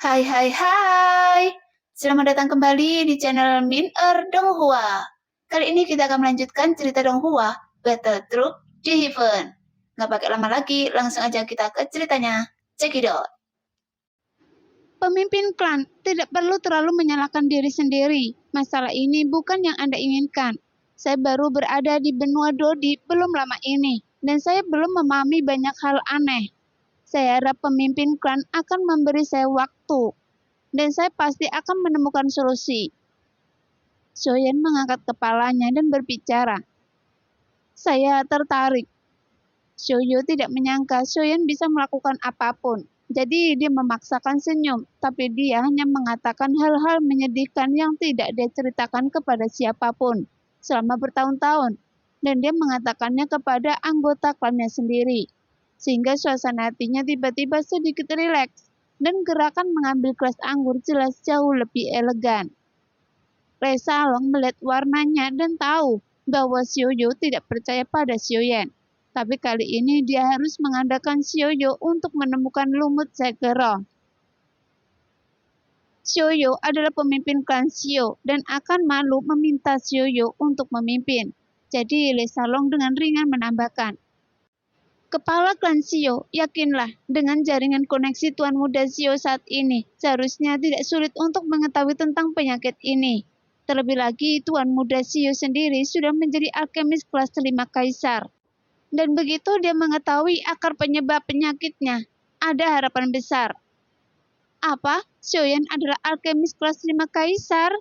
Hai hai hai, selamat datang kembali di channel Min Donghua. Kali ini kita akan melanjutkan cerita Donghua, Battle Troop di Heaven. Nggak pakai lama lagi, langsung aja kita ke ceritanya. Cekidot. Pemimpin klan tidak perlu terlalu menyalahkan diri sendiri. Masalah ini bukan yang Anda inginkan. Saya baru berada di benua Dodi belum lama ini, dan saya belum memahami banyak hal aneh. Saya harap pemimpin klan akan memberi saya waktu, dan saya pasti akan menemukan solusi. Shoyen mengangkat kepalanya dan berbicara. Saya tertarik. Shoyo tidak menyangka Shoyen bisa melakukan apapun. Jadi dia memaksakan senyum, tapi dia hanya mengatakan hal-hal menyedihkan yang tidak dia ceritakan kepada siapapun selama bertahun-tahun. Dan dia mengatakannya kepada anggota klannya sendiri. Sehingga suasana hatinya tiba-tiba sedikit rileks, dan gerakan mengambil gelas anggur jelas jauh lebih elegan. Reza Long melihat warnanya dan tahu bahwa Xiaoyu tidak percaya pada Xiaoyan. Tapi kali ini dia harus mengandalkan Xiaoyu untuk menemukan lumut Segera. Xiaoyu adalah pemimpin klan Xiao dan akan malu meminta Xiaoyu untuk memimpin. Jadi Li Salong dengan ringan menambahkan, Kepala klan Xiao, yakinlah dengan jaringan koneksi Tuan Muda Xiao saat ini, seharusnya tidak sulit untuk mengetahui tentang penyakit ini. Terlebih lagi, Tuan Muda Xiao sendiri sudah menjadi alkemis kelas 5 Kaisar. Dan begitu dia mengetahui akar penyebab penyakitnya, ada harapan besar. Apa? Xiaoyan adalah alkemis kelas 5 Kaisar?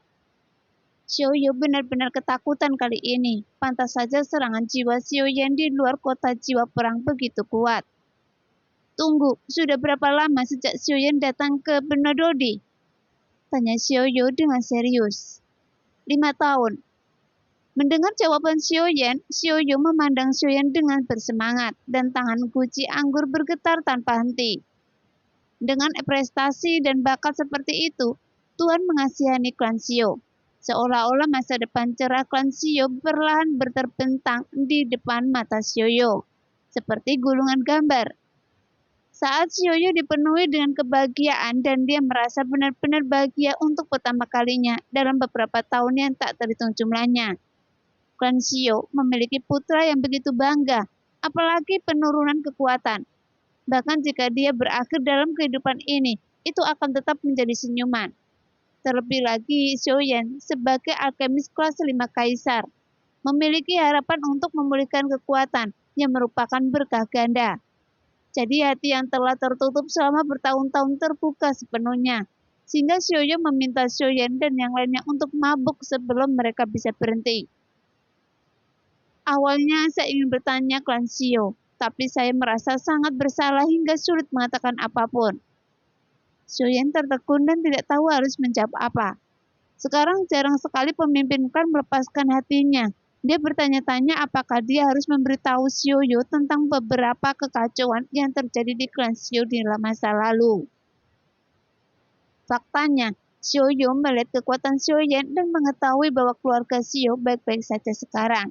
Xiaoyu benar-benar ketakutan kali ini. Pantas saja serangan jiwa Xiaoyan di luar kota jiwa perang begitu kuat. Tunggu, sudah berapa lama sejak Xiaoyan datang ke benua Dodi? Tanya Xiaoyu dengan serius. 5 tahun. Mendengar jawaban Xiaoyan, Xiaoyu memandang Xiaoyan dengan bersemangat dan tangan guci anggur bergetar tanpa henti. Dengan prestasi dan bakat seperti itu, Tuhan mengasihani klan Xiao. Seolah-olah masa depan cerah klan Xiao perlahan terbentang di depan mata Xiaoyu, seperti gulungan gambar. Saat Xiaoyu dipenuhi dengan kebahagiaan dan dia merasa benar-benar bahagia untuk pertama kalinya dalam beberapa tahun yang tak terhitung jumlahnya. Klan Xiao memiliki putra yang begitu bangga, apalagi penurunan kekuatan. Bahkan jika dia berakhir dalam kehidupan ini, itu akan tetap menjadi senyuman. Terlebih lagi, Xiaoyan sebagai alkemis kelas 5 Kaisar, memiliki harapan untuk memulihkan kekuatan yang merupakan berkah ganda. Jadi hati yang telah tertutup selama bertahun-tahun terbuka sepenuhnya, sehingga Xiaoyan meminta Xiaoyan dan yang lainnya untuk mabuk sebelum mereka bisa berhenti. Awalnya saya ingin bertanya klan Xiao, tapi saya merasa sangat bersalah hingga sulit mengatakan apapun. Xiaoyan tertegun dan tidak tahu harus menjawab apa. Sekarang jarang sekali pemimpin klan melepaskan hatinya. Dia bertanya-tanya apakah dia harus memberitahu Xiaoyu tentang beberapa kekacauan yang terjadi di klan Xiao di masa lalu. Faktanya, Xiaoyu melihat kekuatan Xiaoyan dan mengetahui bahwa keluarga Xiao baik-baik saja sekarang.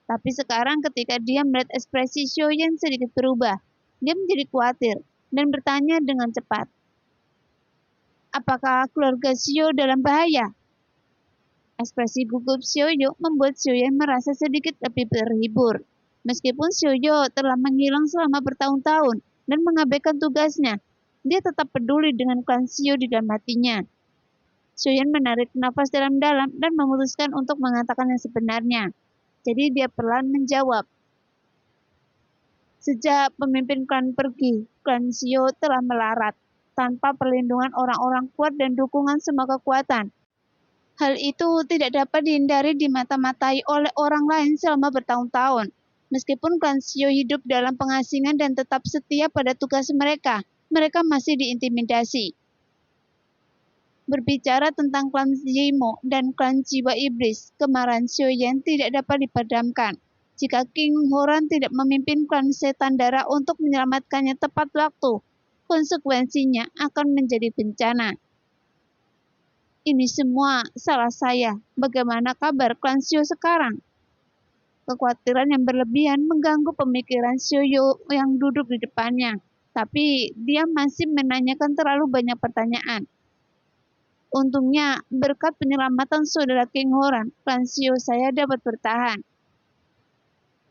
Tapi sekarang ketika dia melihat ekspresi Xiaoyan sedikit berubah, dia menjadi khawatir dan bertanya dengan cepat. Apakah keluarga Xiao dalam bahaya? Ekspresi gugup Xiaoyu membuat Xiaoyan merasa sedikit lebih terhibur. Meskipun Xiaoyu telah menghilang selama bertahun-tahun dan mengabaikan tugasnya, dia tetap peduli dengan klan Xiao di dalam hatinya. Xiaoyan menarik nafas dalam-dalam dan memutuskan untuk mengatakan yang sebenarnya. Jadi dia perlahan menjawab. Sejak pemimpin klan pergi, klan Xiao telah melarat, tanpa perlindungan orang-orang kuat dan dukungan semua kekuatan. Hal itu tidak dapat dihindari dimata-matai oleh orang lain selama bertahun-tahun. Meskipun klan Xiao hidup dalam pengasingan dan tetap setia pada tugas mereka masih diintimidasi. Berbicara tentang klan Zimo dan klan Jiwa Iblis, kemarahan Xiaoyan tidak dapat dipadamkan. Jika King Horan tidak memimpin klan Setan Darah untuk menyelamatkannya tepat waktu, konsekuensinya akan menjadi bencana. Ini semua salah saya. Bagaimana kabar klan Xiao sekarang? Kekhawatiran yang berlebihan mengganggu pemikiran Xiaoyu yang duduk di depannya. Tapi dia masih menanyakan terlalu banyak pertanyaan. Untungnya, berkat penyelamatan saudara King Horan, klan Xiao saya dapat bertahan.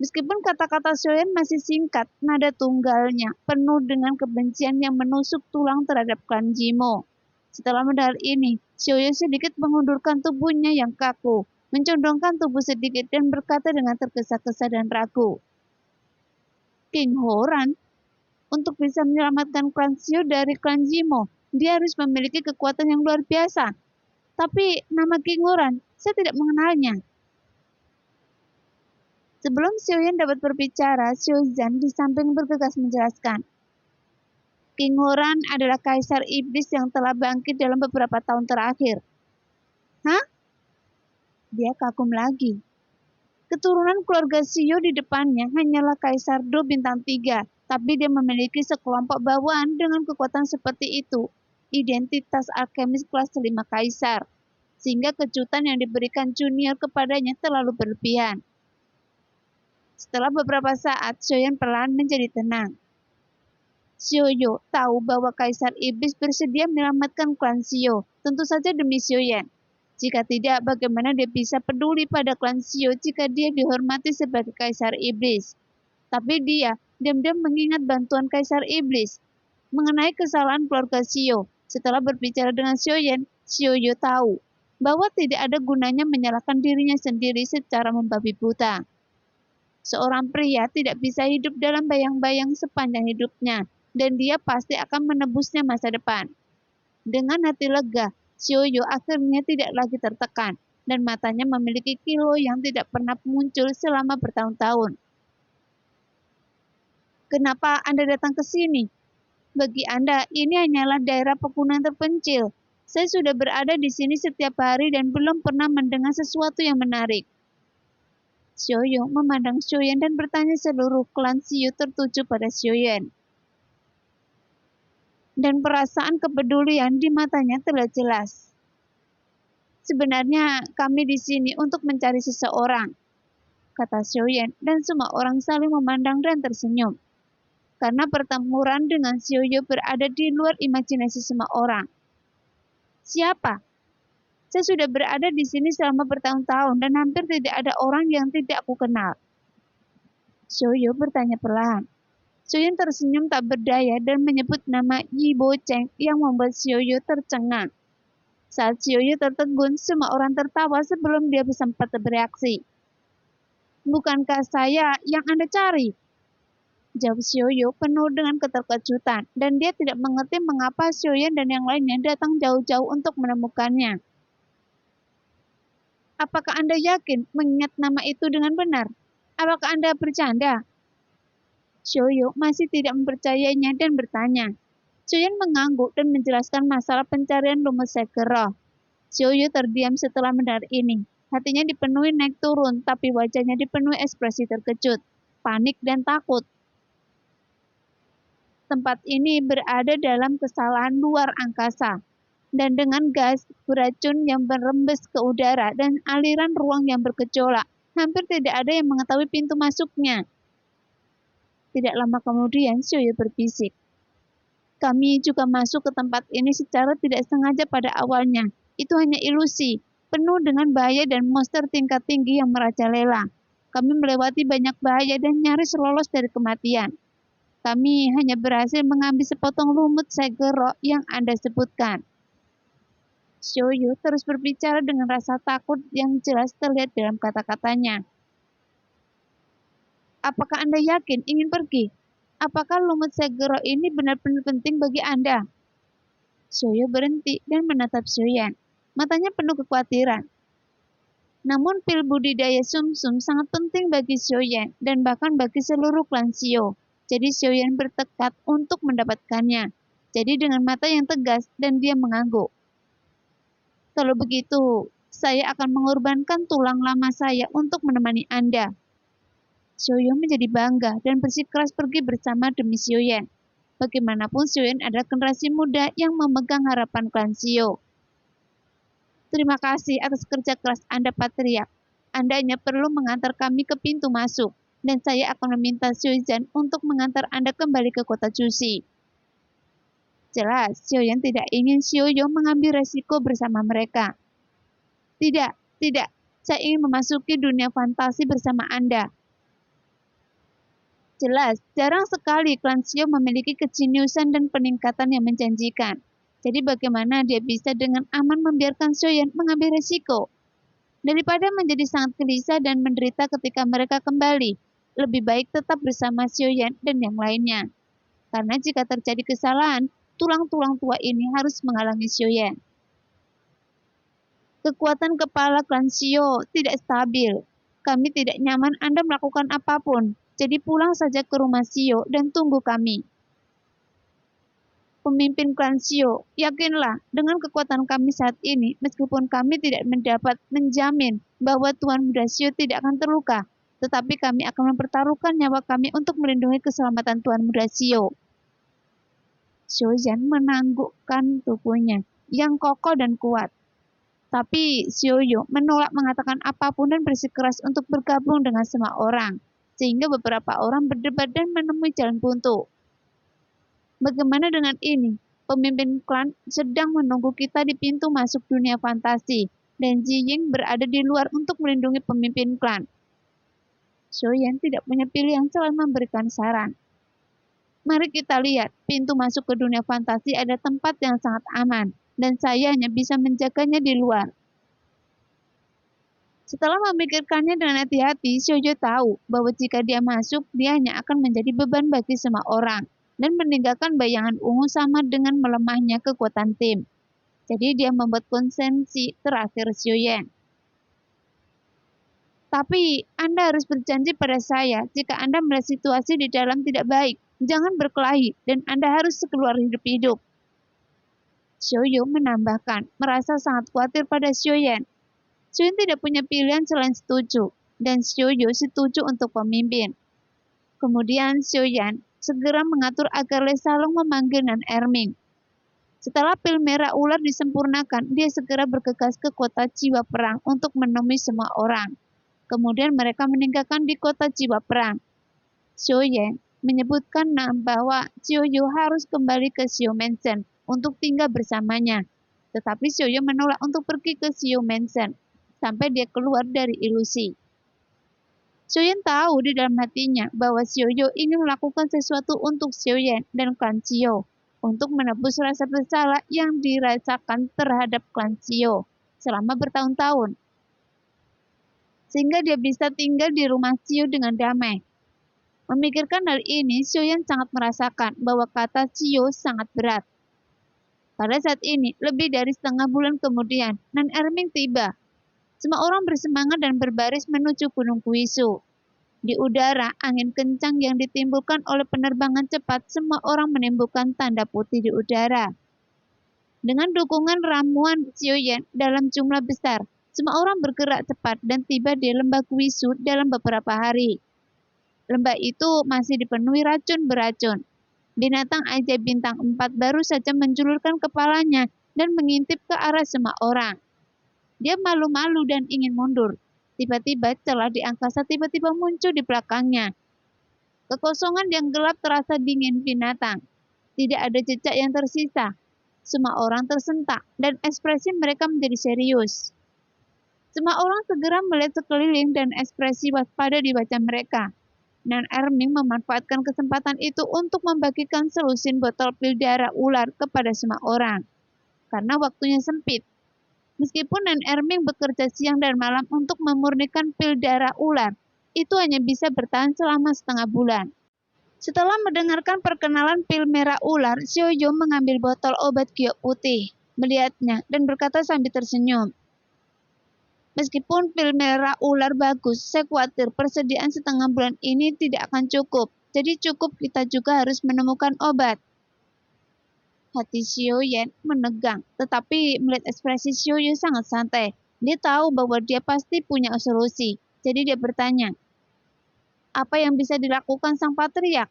Meskipun kata-kata Xiaoyan masih singkat, nada tunggalnya penuh dengan kebencian yang menusuk tulang terhadap klan Jimo. Setelah mendengar ini, Xiaoyan sedikit mengundurkan tubuhnya yang kaku, mencondongkan tubuh sedikit dan berkata dengan tergesa-gesa dan ragu. King Horan, untuk bisa menyelamatkan klan Xiao dari klan Jimo, dia harus memiliki kekuatan yang luar biasa. Tapi nama King Horan, saya tidak mengenalnya. Sebelum Xiaoyan dapat berbicara, Xiao Zhan di samping bergegas menjelaskan. King Horan adalah kaisar iblis yang telah bangkit dalam beberapa tahun terakhir. Hah? Dia kagum lagi. Keturunan keluarga Xiao di depannya hanyalah Kaisar Do bintang 3, tapi dia memiliki sekelompok bawahan dengan kekuatan seperti itu, identitas alkemis kelas 5 kaisar, sehingga kejutan yang diberikan junior kepadanya terlalu berlebihan. Setelah beberapa saat, Xiaoyan perlahan menjadi tenang. Xiaoyu tahu bahwa Kaisar Iblis bersedia menyelamatkan klan Xiao, tentu saja demi Xiaoyan. Jika tidak, bagaimana dia bisa peduli pada klan Xiao jika dia dihormati sebagai Kaisar Iblis? Tapi dia diam-diam mengingat bantuan Kaisar Iblis. Mengenai kesalahan keluarga Xiao, setelah berbicara dengan Xiaoyan, Xiaoyu tahu bahwa tidak ada gunanya menyalahkan dirinya sendiri secara membabi buta. Seorang pria tidak bisa hidup dalam bayang-bayang sepanjang hidupnya, dan dia pasti akan menebusnya masa depan. Dengan hati lega, Xiaoyu akhirnya tidak lagi tertekan, dan matanya memiliki kilau yang tidak pernah muncul selama bertahun-tahun. Kenapa Anda datang ke sini? Bagi Anda, ini hanyalah daerah pegunungan terpencil. Saya sudah berada di sini setiap hari dan belum pernah mendengar sesuatu yang menarik. Xiaoyu memandang Xiaoyan dan bertanya seluruh klan Xiao tertuju pada Xiaoyan. Dan perasaan kepedulian di matanya terlihat jelas. Sebenarnya kami di sini untuk mencari seseorang, kata Xiaoyan, dan semua orang saling memandang dan tersenyum. Karena pertempuran dengan Xiaoyu berada di luar imajinasi semua orang. Siapa? Saya sudah berada di sini selama bertahun-tahun dan hampir tidak ada orang yang tidak aku kenal. Xiaoyu bertanya perlahan. Xiaoyan tersenyum tak berdaya dan menyebut nama Yi Bo Cheng yang membuat Xiaoyu tercengang. Saat Xiaoyu tertegun, semua orang tertawa sebelum dia sempat bereaksi. Bukankah saya yang Anda cari? Jawab Xiaoyu penuh dengan keterkejutan, dan dia tidak mengerti mengapa Xiaoyan dan yang lainnya datang jauh-jauh untuk menemukannya. Apakah Anda yakin mengingat nama itu dengan benar? Apakah Anda bercanda? Xiaoyu masih tidak mempercayainya dan bertanya. Xiaoyan mengangguk dan menjelaskan masalah pencarian lumut segel roh. Xiaoyu terdiam setelah mendengar ini. Hatinya dipenuhi naik turun, tapi wajahnya dipenuhi ekspresi terkejut, panik, dan takut. Tempat ini berada dalam kesalahan luar angkasa, dan dengan gas beracun yang berembes ke udara dan aliran ruang yang bergejolak, hampir tidak ada yang mengetahui pintu masuknya. Tidak lama kemudian, Xiaoyu berbisik. Kami juga masuk ke tempat ini secara tidak sengaja pada awalnya. Itu hanya ilusi, penuh dengan bahaya dan monster tingkat tinggi yang merajalela. Kami melewati banyak bahaya dan nyaris lolos dari kematian. Kami hanya berhasil mengambil sepotong lumut segel roh yang Anda sebutkan. Xiaoyu terus berbicara dengan rasa takut yang jelas terlihat dalam kata-katanya. Apakah Anda yakin ingin pergi? Apakah lumut segel roh ini benar-benar penting bagi Anda? Xiaoyu berhenti dan menatap Xiaoyan. Matanya penuh kekhawatiran. Namun pil budidaya sumsum sangat penting bagi Xiaoyan dan bahkan bagi seluruh klan Xiao. Jadi Xiaoyan bertekad untuk mendapatkannya. Jadi dengan mata yang tegas dan dia mengangguk. Kalau begitu, saya akan mengorbankan tulang lama saya untuk menemani Anda. Xiaoyu menjadi bangga dan bersikeras pergi bersama demi Xiaoyan. Bagaimanapun Xiaoyan adalah generasi muda yang memegang harapan klan Xiao. Terima kasih atas kerja keras Anda, Patriark. Anda hanya perlu mengantar kami ke pintu masuk. dan saya akan meminta Xiuyan untuk mengantar Anda kembali ke kota Cusi. Jelas, Xiuyan tidak ingin Xiuyo mengambil resiko bersama mereka. Tidak, tidak, saya ingin memasuki dunia fantasi bersama Anda. Jelas, jarang sekali klan Xiu memiliki kejeniusan dan peningkatan yang menjanjikan. Jadi bagaimana dia bisa dengan aman membiarkan Xiuyan mengambil resiko? Daripada menjadi sangat gelisah dan menderita ketika mereka kembali, lebih baik tetap bersama Xiuyan dan yang lainnya. Karena jika terjadi kesalahan, tulang-tulang tua ini harus menghalangi Xiuyan. Kekuatan kepala klan Xiu tidak stabil. Kami tidak nyaman Anda melakukan apapun. Jadi pulang saja ke rumah Xiu dan tunggu kami. Pemimpin klan Xiu, yakinlah dengan kekuatan kami saat ini, meskipun kami tidak mendapat menjamin bahwa Tuan Muda Xiu tidak akan terluka, tetapi kami akan mempertaruhkan nyawa kami untuk melindungi keselamatan Tuan Muda Xiu. Xiuyan menanggukkan tubuhnya yang kokoh dan kuat. Tapi Xiuyu menolak mengatakan apapun dan bersikeras untuk bergabung dengan semua orang. Sehingga beberapa orang berdebat dan menemui jalan buntu. Bagaimana dengan ini? Pemimpin klan sedang menunggu kita di pintu masuk dunia fantasi, dan Jiying berada di luar untuk melindungi pemimpin klan. Xiuyan tidak punya pilihan selain memberikan saran. Mari kita lihat, pintu masuk ke dunia fantasi ada tempat yang sangat aman, dan saya hanya bisa menjaganya di luar. Setelah memikirkannya dengan hati-hati, Xiuyu tahu bahwa jika dia masuk, dia hanya akan menjadi beban bagi semua orang dan meninggalkan bayangan ungu sama dengan melemahnya kekuatan tim. Jadi dia membuat konsensi terakhir Xiuyan. Tapi Anda harus berjanji pada saya jika Anda melihat situasi di dalam tidak baik, jangan berkelahi dan Anda harus keluar hidup-hidup. Xiuyu menambahkan, merasa sangat khawatir pada Xiuyan. Xiuyan tidak punya pilihan selain setuju, dan Xiuyu setuju untuk pemimpin. Kemudian Xiuyan segera mengatur agar Le Salong memanggil Nan Erming. Setelah pil merah ular disempurnakan, dia segera bergegas ke kota jiwa perang untuk menemui semua orang. Kemudian mereka meninggalkan di kota jiwa perang. Xiuyan menyebutkan bahwa Xiuyu harus kembali ke Xiu Mansion untuk tinggal bersamanya. Tetapi Xiuyu menolak untuk pergi ke Xiu Mansion sampai dia keluar dari ilusi. Xiuyan tahu di dalam hatinya bahwa Xiuyu ingin melakukan sesuatu untuk Xiuyan dan klan Xiu untuk menebus rasa bersalah yang dirasakan terhadap klan Xiu selama bertahun-tahun. Sehingga dia bisa tinggal di rumah Xiu dengan damai. Memikirkan hal ini, Xiuyan sangat merasakan bahwa kata Xiu sangat berat. Pada saat ini, lebih dari setengah bulan kemudian, Nan Erming tiba. Semua orang bersemangat dan berbaris menuju Gunung Guizhou. Di udara, angin kencang yang ditimbulkan oleh penerbangan cepat, semua orang menimbulkan tanda putih di udara. Dengan dukungan ramuan Xiuyan dalam jumlah besar, semua orang bergerak cepat dan tiba di lembah Guizhou dalam beberapa hari. Lembah itu masih dipenuhi racun beracun. Binatang ajaib bintang 4 baru saja menjulurkan kepalanya dan mengintip ke arah semua orang. Dia malu-malu dan ingin mundur. Tiba-tiba celah di angkasa tiba-tiba muncul di belakangnya. Kekosongan yang gelap terasa dingin binatang. Tidak ada jejak yang tersisa. Semua orang tersentak dan ekspresi mereka menjadi serius. Semua orang segera melihat sekeliling dan ekspresi waspada di wajah mereka. Nan Erming memanfaatkan kesempatan itu untuk membagikan selusin botol pil darah ular kepada semua orang. Karena waktunya sempit. Meskipun Nan Erming bekerja siang dan malam untuk memurnikan pil darah ular, itu hanya bisa bertahan selama setengah bulan. Setelah mendengarkan perkenalan pil merah ular, Xiuyu mengambil botol obat giok putih, melihatnya, dan berkata sambil tersenyum. Meskipun pil merah ular bagus, saya khawatir persediaan setengah bulan ini tidak akan cukup. Jadi cukup kita juga harus menemukan obat. Hati Xiuyan menegang, tetapi melihat ekspresi Xiuyu sangat santai. Dia tahu bahwa dia pasti punya solusi. Jadi dia bertanya, apa yang bisa dilakukan sang patriark?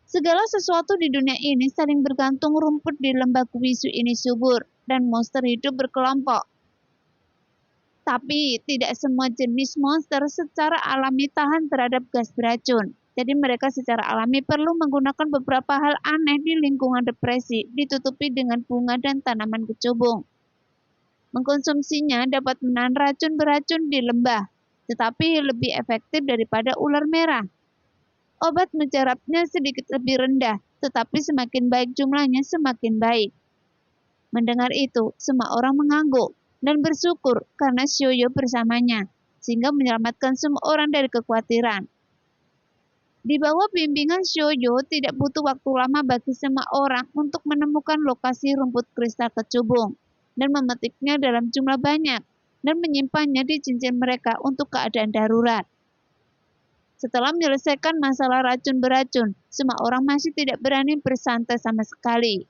Segala sesuatu di dunia ini saling bergantung. Rumput di lembah Guizhou ini subur, dan monster hidup berkelompok. Tapi tidak semua jenis monster secara alami tahan terhadap gas beracun. Jadi mereka secara alami perlu menggunakan beberapa hal aneh di lingkungan depresi, ditutupi dengan bunga dan tanaman kecubung. Mengkonsumsinya dapat menahan racun beracun di lembah, tetapi lebih efektif daripada ular merah. Obat mujarabnya sedikit lebih rendah, tetapi semakin baik jumlahnya semakin baik. Mendengar itu, semua orang mengangguk dan bersyukur karena Xiaoyu bersamanya, sehingga menyelamatkan semua orang dari kekhawatiran. Di bawah bimbingan Xiaoyu, tidak butuh waktu lama bagi semua orang untuk menemukan lokasi rumput kristal kecubung dan memetiknya dalam jumlah banyak dan menyimpannya di cincin mereka untuk keadaan darurat. Setelah menyelesaikan masalah racun beracun, semua orang masih tidak berani bersantai sama sekali.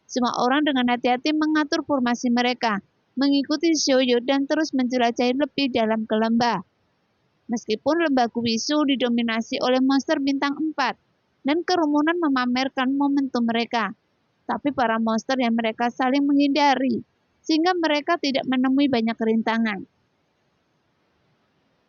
Semua orang dengan hati-hati mengatur formasi mereka, mengikuti Xiaoyu dan terus menjelajahi lebih dalam ke lembah. Meskipun lembah Guisu didominasi oleh monster bintang 4 dan kerumunan memamerkan momentum mereka, tapi para monster yang mereka saling menghindari, sehingga mereka tidak menemui banyak rintangan.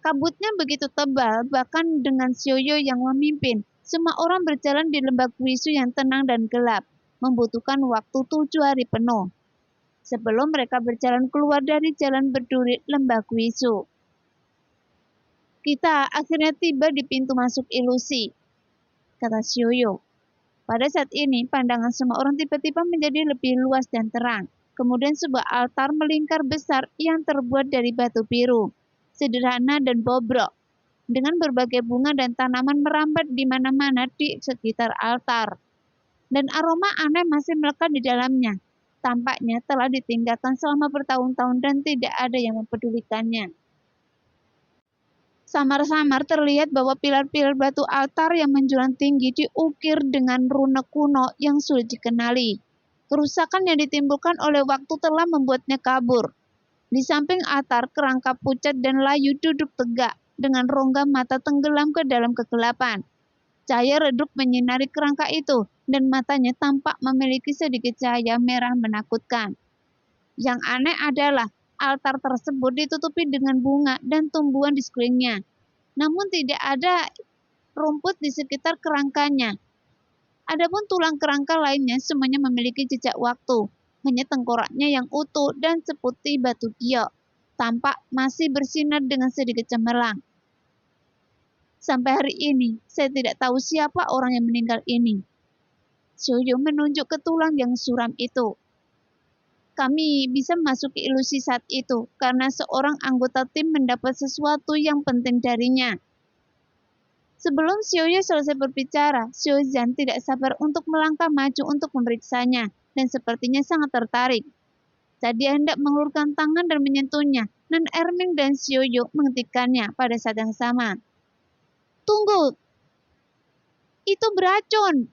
Kabutnya begitu tebal, bahkan dengan Xiaoyu yang memimpin, semua orang berjalan di lembah Guisu yang tenang dan gelap, membutuhkan waktu 7 hari penuh. Sebelum mereka berjalan keluar dari jalan berduri lembah Guisu. Kita akhirnya tiba di pintu masuk ilusi, kata Xiaoyu. Pada saat ini, pandangan semua orang tiba-tiba menjadi lebih luas dan terang. Kemudian sebuah altar melingkar besar yang terbuat dari batu biru, sederhana dan bobrok, dengan berbagai bunga dan tanaman merambat di mana-mana di sekitar altar. Dan aroma aneh masih melekat di dalamnya. Tampaknya telah ditinggalkan selama bertahun-tahun dan tidak ada yang mempedulikannya. Samar-samar terlihat bahwa pilar-pilar batu altar yang menjulang tinggi diukir dengan rune kuno yang sulit dikenali. Kerusakan yang ditimbulkan oleh waktu telah membuatnya kabur. Di samping altar, kerangka pucat dan layu duduk tegak dengan rongga mata tenggelam ke dalam kegelapan. Cahaya redup menyinari kerangka itu dan matanya tampak memiliki sedikit cahaya merah menakutkan. Yang aneh adalah altar tersebut ditutupi dengan bunga dan tumbuhan di sekelilingnya. Namun tidak ada rumput di sekitar kerangkanya. Adapun tulang kerangka lainnya semuanya memiliki jejak waktu. Hanya tengkoraknya yang utuh dan seputih batu giok tampak masih bersinar dengan sedikit cemerlang. Sampai hari ini, saya tidak tahu siapa orang yang meninggal ini. Xiaoyu menunjuk ke tulang yang suram itu. Kami bisa masuk ke ilusi saat itu karena seorang anggota tim mendapat sesuatu yang penting darinya. Sebelum Xiaoyu selesai berbicara, Xiaozhan tidak sabar untuk melangkah maju untuk memeriksanya dan sepertinya sangat tertarik. Saat dia hendak mengulurkan tangan dan menyentuhnya, Nan Erming dan Xiaoyu menghentikannya pada saat yang sama. Tunggu, itu beracun.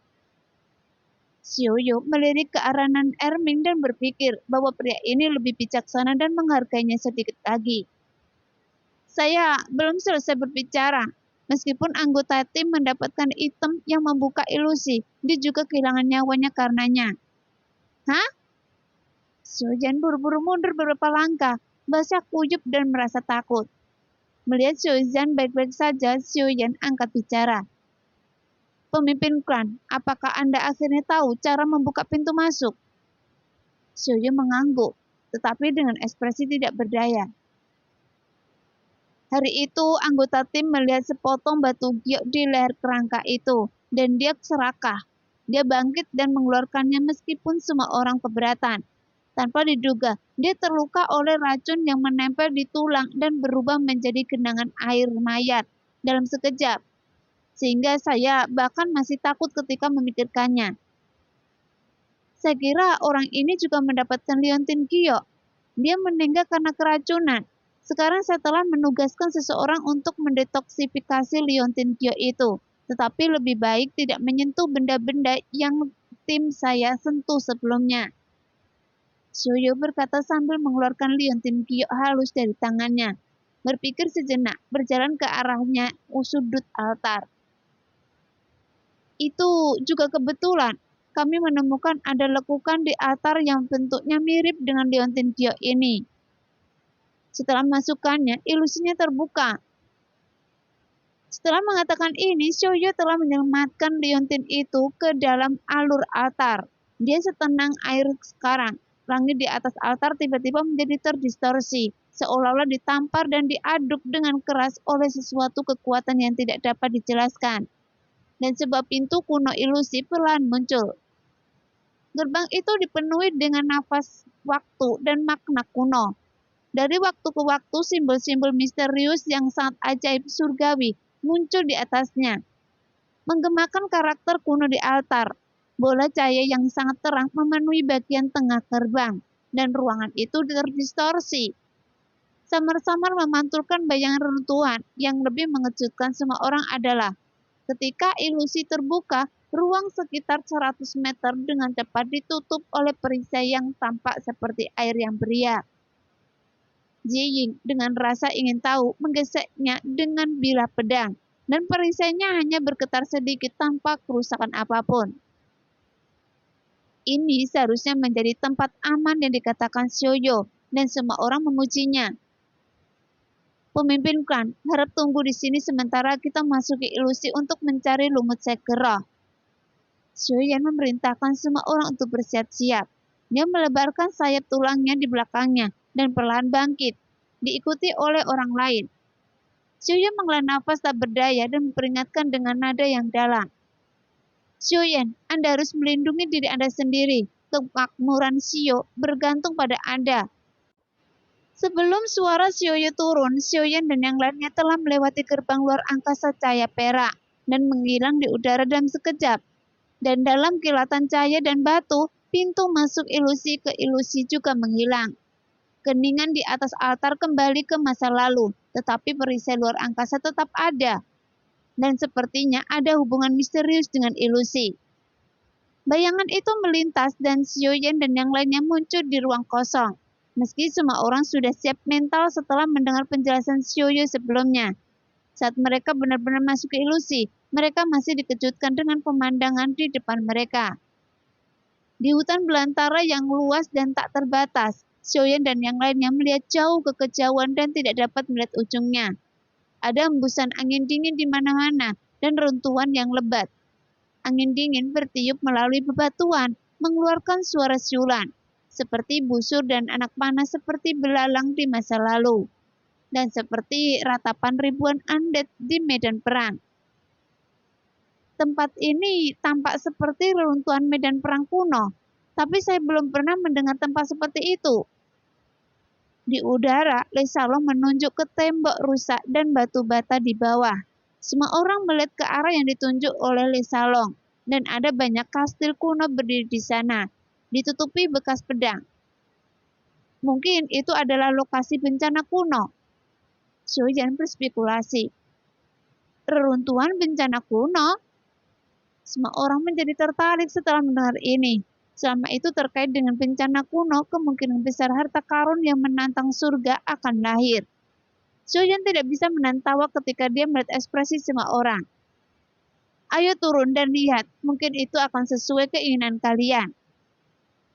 Xiaoyu melirik ke arah Nan Erming dan berpikir bahwa pria ini lebih bijaksana dan menghargainya sedikit lagi. Saya belum selesai berbicara. Meskipun anggota tim mendapatkan item yang membuka ilusi, dia juga kehilangan nyawanya karenanya. Hah? Xiaozhan buru-buru mundur beberapa langkah, basah kuyup dan merasa takut. Melihat Xiaozhan baik-baik saja, Xiaozhan angkat bicara. Pemimpin klan, apakah Anda akhirnya tahu cara membuka pintu masuk? Xiaoyu mengangguk, tetapi dengan ekspresi tidak berdaya. Hari itu, anggota tim melihat sepotong batu giok di leher kerangka itu, dan dia serakah. Dia bangkit dan mengeluarkannya meskipun semua orang keberatan. Tanpa diduga, dia terluka oleh racun yang menempel di tulang dan berubah menjadi genangan air mayat dalam sekejap. Sehingga saya bahkan masih takut ketika memikirkannya. Saya kira orang ini juga mendapatkan liontin giok. Dia meninggal karena keracunan. Sekarang saya telah menugaskan seseorang untuk mendetoksifikasi liontin giok itu. Tetapi lebih baik tidak menyentuh benda-benda yang tim saya sentuh sebelumnya. Xiaoyu berkata sambil mengeluarkan liontin giok halus dari tangannya. Berpikir sejenak, berjalan ke arahnya sudut altar. Itu juga kebetulan. Kami menemukan ada lekukan di altar yang bentuknya mirip dengan liontin giok ini. Setelah memasukkannya, ilusinya terbuka. Setelah mengatakan ini, Xiaoyu telah menyelamatkan liontin itu ke dalam alur altar. Dia setenang air sekarang. Langit di atas altar tiba-tiba menjadi terdistorsi, seolah-olah ditampar dan diaduk dengan keras oleh sesuatu kekuatan yang tidak dapat dijelaskan. Dan sebuah pintu kuno ilusi perlahan muncul. Gerbang itu dipenuhi dengan nafas waktu dan makna kuno. Dari waktu ke waktu, simbol-simbol misterius yang sangat ajaib surgawi muncul di atasnya, menggemakan karakter kuno di altar. Bola cahaya yang sangat terang memenuhi bagian tengah gerbang, dan ruangan itu terdistorsi. Samar-samar memantulkan bayangan reruntuhan. Yang lebih mengejutkan semua orang adalah ketika ilusi terbuka, ruang sekitar 100 meter dengan cepat ditutup oleh perisai yang tampak seperti air yang beriak. Jiying dengan rasa ingin tahu menggeseknya dengan bilah pedang, dan perisainya hanya bergetar sedikit tanpa kerusakan apapun. Ini seharusnya menjadi tempat aman yang dikatakan Xiaoyu, dan semua orang memujinya. Pemimpin klan, harap tunggu di sini sementara kita masuki ilusi untuk mencari lumut segera. Xiaoyan memerintahkan semua orang untuk bersiap-siap. Dia melebarkan sayap tulangnya di belakangnya dan perlahan bangkit, diikuti oleh orang lain. Xiaoyan menghela nafas tak berdaya dan memperingatkan dengan nada yang dalam. Xiaoyan, Anda harus melindungi diri Anda sendiri. Kemakmuran Xiao bergantung pada Anda. Sebelum suara Xiaoyu turun, Xiaoyan dan yang lainnya telah melewati gerbang luar angkasa cahaya perak dan menghilang di udara dalam sekejap. Dan dalam kilatan cahaya dan batu, pintu masuk ilusi ke ilusi juga menghilang. Keningan di atas altar kembali ke masa lalu, tetapi perisai luar angkasa tetap ada. Dan sepertinya ada hubungan misterius dengan ilusi. Bayangan itu melintas dan Xiaoyan dan yang lainnya muncul di ruang kosong. Meski semua orang sudah siap mental setelah mendengar penjelasan Xiaoyu sebelumnya. Saat mereka benar-benar masuk ke ilusi, mereka masih dikejutkan dengan pemandangan di depan mereka. Di hutan belantara yang luas dan tak terbatas, Xiaoyan dan yang lainnya melihat jauh ke kejauhan dan tidak dapat melihat ujungnya. Ada hembusan angin dingin di mana-mana dan runtuhan yang lebat. Angin dingin bertiup melalui bebatuan, mengeluarkan suara siulan, seperti busur dan anak panah seperti belalang di masa lalu, dan seperti ratapan ribuan undead di medan perang. Tempat ini tampak seperti reruntuhan medan perang kuno, tapi saya belum pernah mendengar tempat seperti itu. Di udara, Lei Salong menunjuk ke tembok rusak dan batu bata di bawah. Semua orang melihat ke arah yang ditunjuk oleh Lei Salong, dan ada banyak kastil kuno berdiri di sana, ditutupi bekas pedang. Mungkin itu adalah lokasi bencana kuno. Xiaoyan berspekulasi. Reruntuhan bencana kuno? Semua orang menjadi tertarik setelah mendengar ini. Selama itu terkait dengan bencana kuno, kemungkinan besar harta karun yang menantang surga akan lahir. Xiaoyan tidak bisa menahan tawa ketika dia melihat ekspresi semua orang. Ayo turun dan lihat, mungkin itu akan sesuai keinginan kalian.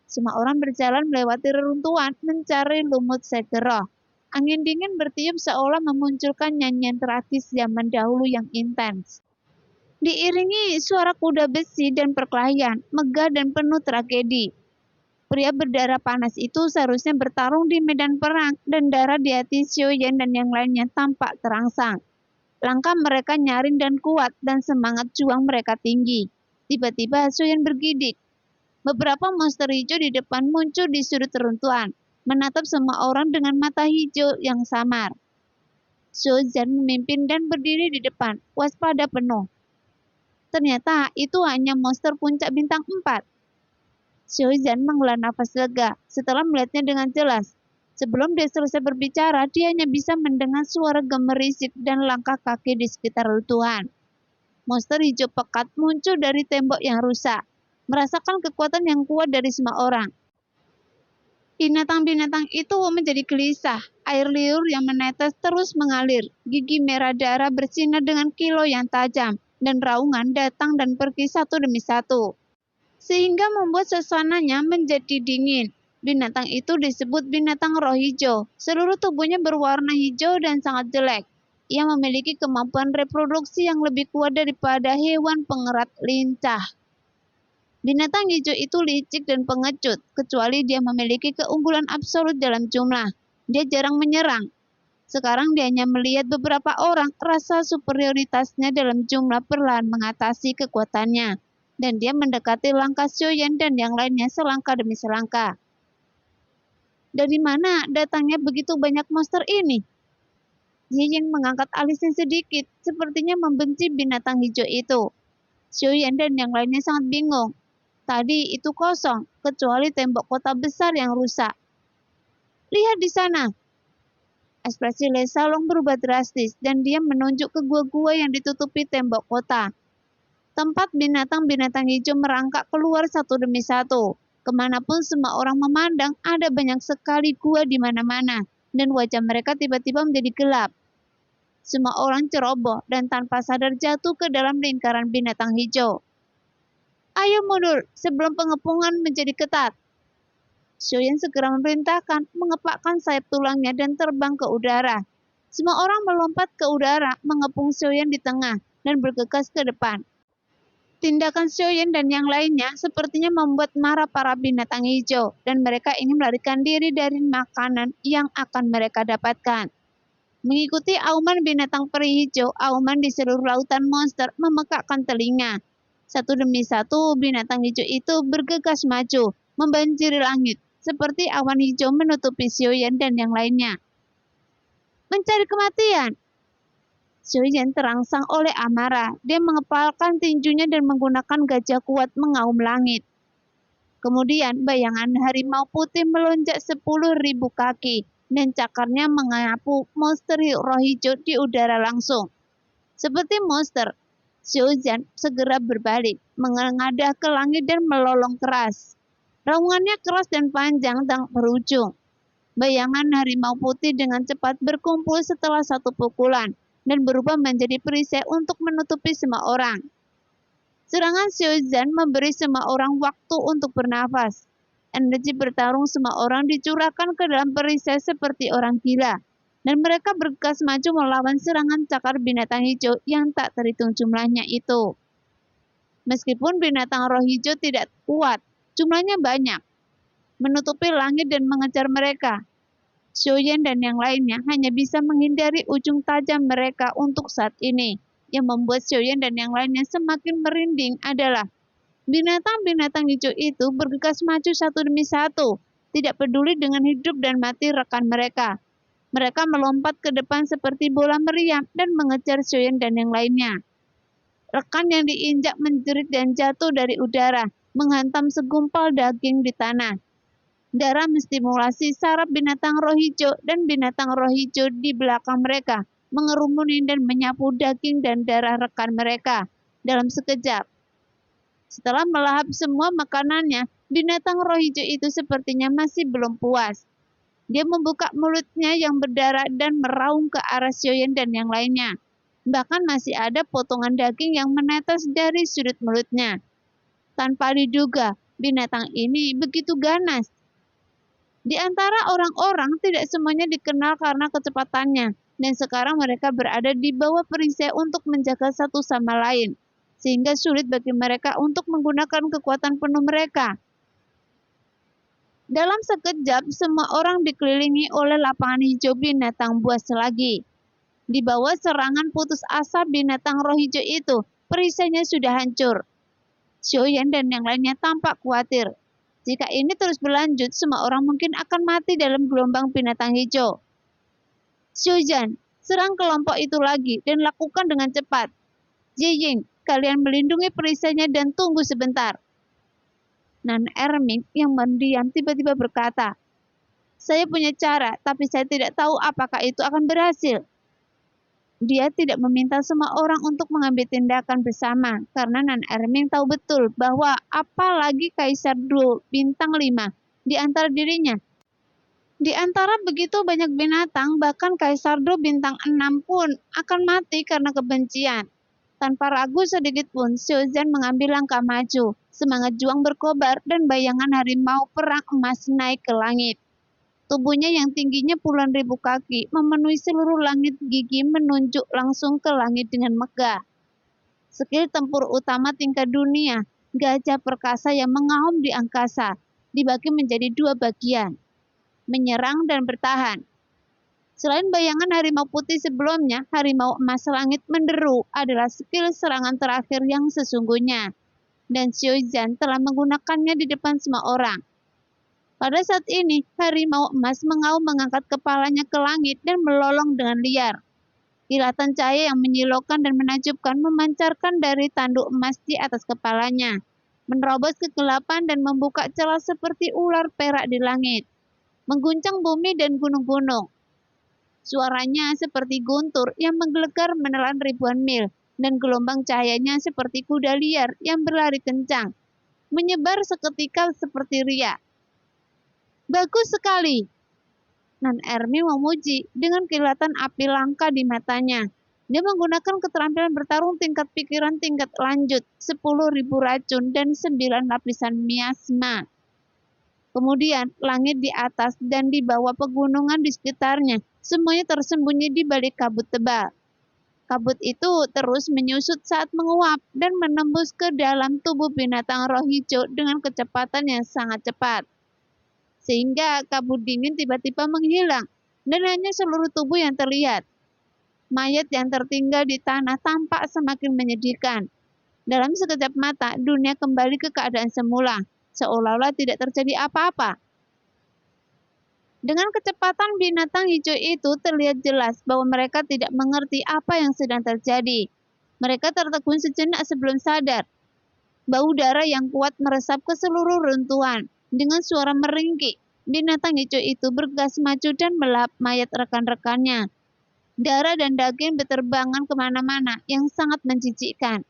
Semua orang berjalan melewati reruntuhan, mencari lumut segera. Angin dingin bertiup seolah memunculkan nyanyian tragis zaman dahulu yang intens. Diiringi suara kuda besi dan perkelahian, megah dan penuh tragedi. Pria berdarah panas itu seharusnya bertarung di medan perang, dan darah di hati Xiaoyan dan yang lainnya tampak terangsang. Langkah mereka nyaring dan kuat, dan semangat juang mereka tinggi. Tiba-tiba Xiaoyan bergidik. Beberapa monster hijau di depan muncul di sudut reruntuhan, menatap semua orang dengan mata hijau yang samar. Xiaoyan memimpin dan berdiri di depan, waspada penuh. Ternyata itu hanya monster puncak bintang 4. Xiaoyan menghela nafas lega setelah melihatnya dengan jelas. Sebelum dia selesai berbicara, dia hanya bisa mendengar suara gemerisik dan langkah kaki di sekitar reruntuhan. Monster hijau pekat muncul dari tembok yang rusak, merasakan kekuatan yang kuat dari semua orang. Binatang-binatang itu menjadi gelisah. Air liur yang menetes terus mengalir. Gigi merah darah bersinar dengan kilau yang tajam, dan raungan datang dan pergi satu demi satu, sehingga membuat suasananya menjadi dingin. Binatang itu disebut binatang roh hijau. Seluruh tubuhnya berwarna hijau dan sangat jelek. Ia memiliki kemampuan reproduksi yang lebih kuat daripada hewan pengerat lincah. Binatang hijau itu licik dan pengecut, kecuali dia memiliki keunggulan absolut dalam jumlah. Dia jarang menyerang. Sekarang dia hanya melihat beberapa orang, rasa superioritasnya dalam jumlah perlahan mengatasi kekuatannya. Dan dia mendekati langkah Xiaoyan dan yang lainnya selangkah demi selangkah. Dari mana datangnya begitu banyak monster ini? Yin mengangkat alisnya sedikit, sepertinya membenci binatang hijau itu. Xiaoyan dan yang lainnya sangat bingung. Tadi itu kosong, kecuali tembok kota besar yang rusak. Lihat di sana. Ekspresi Le Salong berubah drastis dan dia menunjuk ke gua-gua yang ditutupi tembok kota. Tempat binatang-binatang hijau merangkak keluar satu demi satu. Kemanapun semua orang memandang, ada banyak sekali gua di mana-mana, dan wajah mereka tiba-tiba menjadi gelap. Semua orang ceroboh dan tanpa sadar jatuh ke dalam lingkaran binatang hijau. Ayo mundur sebelum pengepungan menjadi ketat. Xiaoyan segera memerintahkan, mengepakkan sayap tulangnya dan terbang ke udara. Semua orang melompat ke udara, mengepung Xiaoyan di tengah, dan bergegas ke depan. Tindakan Xiaoyan dan yang lainnya sepertinya membuat marah para binatang hijau, dan mereka ingin melarikan diri dari makanan yang akan mereka dapatkan. Mengikuti auman binatang peri hijau, auman di seluruh lautan monster memekakkan telinga. Satu demi satu, binatang hijau itu bergegas maju, membanjiri langit, seperti awan hijau menutupi Xiaoyan dan yang lainnya. Mencari kematian! Xiaoyan terangsang oleh amarah. Dia mengepalkan tinjunya dan menggunakan gajah kuat mengaum langit. Kemudian bayangan harimau putih melonjak 10.000 kaki dan cakarnya menyapu monster roh hijau di udara langsung. Seperti monster, Xiaoyan segera berbalik, menengadah ke langit dan melolong keras. Raungannya keras dan panjang tak berujung. Bayangan harimau putih dengan cepat berkumpul setelah satu pukulan dan berubah menjadi perisai untuk menutupi semua orang. Serangan Xiaoyan memberi semua orang waktu untuk bernafas. Energi bertarung semua orang dicurahkan ke dalam perisai seperti orang gila, dan mereka bergegas maju melawan serangan cakar binatang hijau yang tak terhitung jumlahnya itu. Meskipun binatang roh hijau tidak kuat, jumlahnya banyak, menutupi langit dan mengejar mereka. Xiaoyan dan yang lainnya hanya bisa menghindari ujung tajam mereka untuk saat ini. Yang membuat Xiaoyan dan yang lainnya semakin merinding adalah binatang-binatang hijau itu bergegas maju satu demi satu, tidak peduli dengan hidup dan mati rekan mereka. Mereka melompat ke depan seperti bola meriam dan mengejar Xiaoyan dan yang lainnya. Rekan yang diinjak menjerit dan jatuh dari udara, menghantam segumpal daging di tanah. Darah menstimulasi saraf binatang roh hijau dan binatang roh hijau di belakang mereka mengerumuni dan menyapu daging dan darah rekan mereka dalam sekejap. Setelah melahap semua makanannya, binatang roh hijau itu sepertinya masih belum puas. Dia membuka mulutnya yang berdarah dan meraung ke arah Xiaoyan dan yang lainnya. Bahkan masih ada potongan daging yang menetes dari sudut mulutnya. Tanpa diduga, binatang ini begitu ganas. Di antara orang-orang tidak semuanya dikenal karena kecepatannya, dan sekarang mereka berada di bawah perisai untuk menjaga satu sama lain, sehingga sulit bagi mereka untuk menggunakan kekuatan penuh mereka. Dalam sekejap, semua orang dikelilingi oleh lapangan hijau binatang buas selagi. Di bawah serangan putus asa binatang roh hijau itu, perisainya sudah hancur. Xiaoyan dan yang lainnya tampak khawatir. Jika ini terus berlanjut, semua orang mungkin akan mati dalam gelombang binatang hijau. Xiaoyan, serang kelompok itu lagi dan lakukan dengan cepat. Yiying, kalian melindungi perisainya dan tunggu sebentar. Nan Erming yang mendiam tiba-tiba berkata, saya punya cara, tapi saya tidak tahu apakah itu akan berhasil. Dia tidak meminta semua orang untuk mengambil tindakan bersama, karena Nan Erming tahu betul bahwa apalagi Kaisar Du bintang 5 di antara dirinya. Di antara begitu banyak binatang, bahkan Kaisar Du bintang 6 pun akan mati karena kebencian. Tanpa ragu sedikit pun, Xiaozhan mengambil langkah maju. Semangat juang berkobar dan bayangan harimau perang emas naik ke langit. Tubuhnya yang tingginya puluhan ribu kaki memenuhi seluruh langit, gigi menunjuk langsung ke langit dengan megah. Skill tempur utama tingkat dunia, gajah perkasa yang mengaum di angkasa, dibagi menjadi dua bagian, menyerang dan bertahan. Selain bayangan harimau putih sebelumnya, harimau emas langit menderu adalah skill serangan terakhir yang sesungguhnya. Dan Xiaozhan telah menggunakannya di depan semua orang. Pada saat ini, harimau emas mengaum mengangkat kepalanya ke langit dan melolong dengan liar. Kilatan cahaya yang menyilaukan dan menakjubkan memancarkan dari tanduk emas di atas kepalanya, menerobos kegelapan dan membuka celah seperti ular perak di langit, mengguncang bumi dan gunung-gunung. Suaranya seperti guntur yang menggelegar menelan ribuan mil, dan gelombang cahayanya seperti kuda liar yang berlari kencang, menyebar seketika seperti riak. Bagus sekali! Nan Ermi memuji dengan kilatan api langka di matanya. Dia menggunakan keterampilan bertarung tingkat pikiran tingkat lanjut, 10.000 racun dan 9 lapisan miasma. Kemudian, langit di atas dan di bawah pegunungan di sekitarnya, semuanya tersembunyi di balik kabut tebal. Kabut itu terus menyusut saat menguap dan menembus ke dalam tubuh binatang roh hijau dengan kecepatan yang sangat cepat. Sehingga kabut dingin tiba-tiba menghilang, dan hanya seluruh tubuh yang terlihat. Mayat yang tertinggal di tanah tampak semakin menyedihkan. Dalam sekejap mata, dunia kembali ke keadaan semula, seolah-olah tidak terjadi apa-apa. Dengan kecepatan binatang hijau itu terlihat jelas bahwa mereka tidak mengerti apa yang sedang terjadi. Mereka tertegun sejenak sebelum sadar. Bau darah yang kuat meresap ke seluruh runtuhan. Dengan suara meringkik, binatang hijau itu bergegas maju dan melap mayat rekan-rekannya. Darah dan daging berterbangan kemana-mana yang sangat menjijikkan.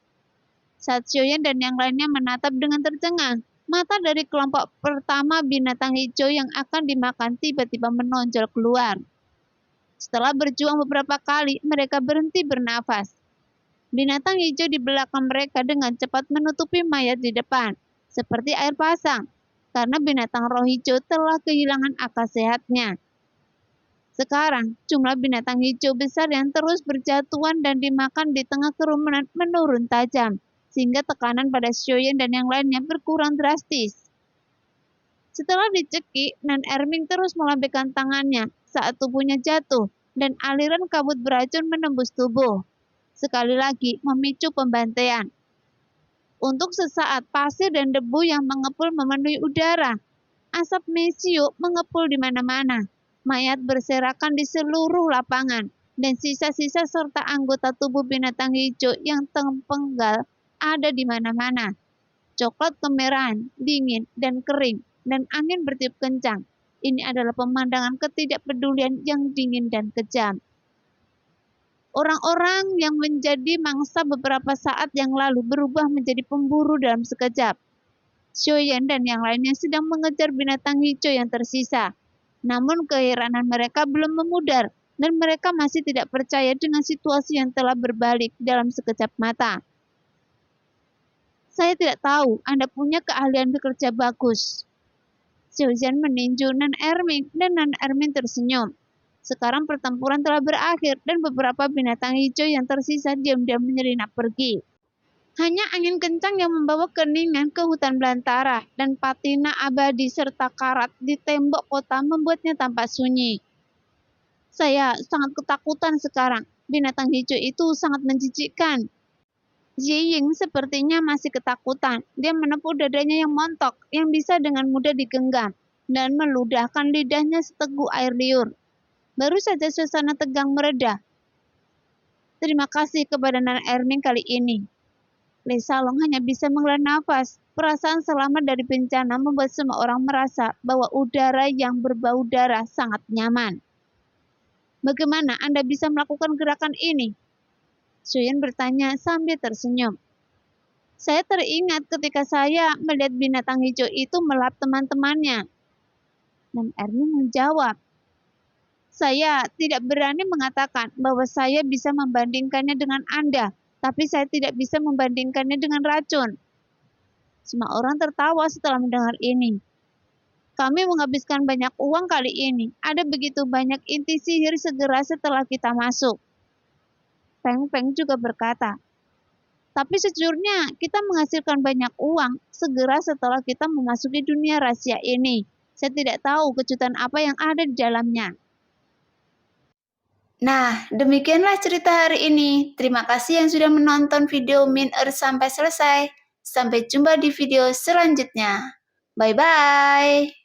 Saat Xiaoyan dan yang lainnya menatap dengan tercengang, mata dari kelompok pertama binatang hijau yang akan dimakan tiba-tiba menonjol keluar. Setelah berjuang beberapa kali, mereka berhenti bernafas. Binatang hijau di belakang mereka dengan cepat menutupi mayat di depan, seperti air pasang, karena binatang roh hijau telah kehilangan akal sehatnya. Sekarang, jumlah binatang hijau besar yang terus berjatuhan dan dimakan di tengah kerumunan menurun tajam, sehingga tekanan pada Xiaoyan dan yang lainnya berkurang drastis. Setelah dicekik, Nan Erming terus melambaikan tangannya saat tubuhnya jatuh, dan aliran kabut beracun menembus tubuh. Sekali lagi memicu pembantaian. Untuk sesaat, pasir dan debu yang mengepul memenuhi udara. Asap mesiuk mengepul di mana-mana. Mayat berserakan di seluruh lapangan, dan sisa-sisa serta anggota tubuh binatang hijau yang terpenggal ada di mana-mana. Coklat kemerahan, dingin, dan kering, dan angin bertiup kencang. Ini adalah pemandangan ketidakpedulian yang dingin dan kejam. Orang-orang yang menjadi mangsa beberapa saat yang lalu berubah menjadi pemburu dalam sekejap. Xiaoyan dan yang lainnya sedang mengejar binatang hijau yang tersisa. Namun keheranan mereka belum memudar, dan mereka masih tidak percaya dengan situasi yang telah berbalik dalam sekejap mata. Saya tidak tahu Anda punya keahlian bekerja bagus. Xiaozhan meninju Nan Erming, dan Nan Erming tersenyum. Sekarang pertempuran telah berakhir dan beberapa binatang hijau yang tersisa diam-diam menyelinap pergi. Hanya angin kencang yang membawa keningan ke hutan belantara dan patina abadi serta karat di tembok kota membuatnya tampak sunyi. Saya sangat ketakutan sekarang. Binatang hijau itu sangat menjijikkan. Ziying sepertinya masih ketakutan. Dia menepuk dadanya yang montok, yang bisa dengan mudah digenggam, dan meludahkan lidahnya seteguk air liur. Baru saja suasana tegang mereda. Terima kasih kepada Nan Erming kali ini. Lei Salong hanya bisa menghela nafas. Perasaan selamat dari bencana membuat semua orang merasa bahwa udara yang berbau darah sangat nyaman. Bagaimana Anda bisa melakukan gerakan ini? Xiaoyan bertanya sambil tersenyum. Saya teringat ketika saya melihat binatang hijau itu melap teman-temannya. Nan Erming menjawab. Saya tidak berani mengatakan bahwa saya bisa membandingkannya dengan Anda, Tapi saya tidak bisa membandingkannya dengan racun. Semua orang tertawa setelah mendengar ini. Kami menghabiskan banyak uang kali ini. Ada begitu banyak inti sihir segera setelah kita masuk. Peng Peng juga berkata, tapi sejujurnya kita menghasilkan banyak uang segera setelah kita memasuki dunia rahasia ini. Saya tidak tahu kejutan apa yang ada di dalamnya. Nah, demikianlah cerita hari ini. Terima kasih yang sudah menonton video Min sampai selesai. Sampai jumpa di video selanjutnya. Bye-bye.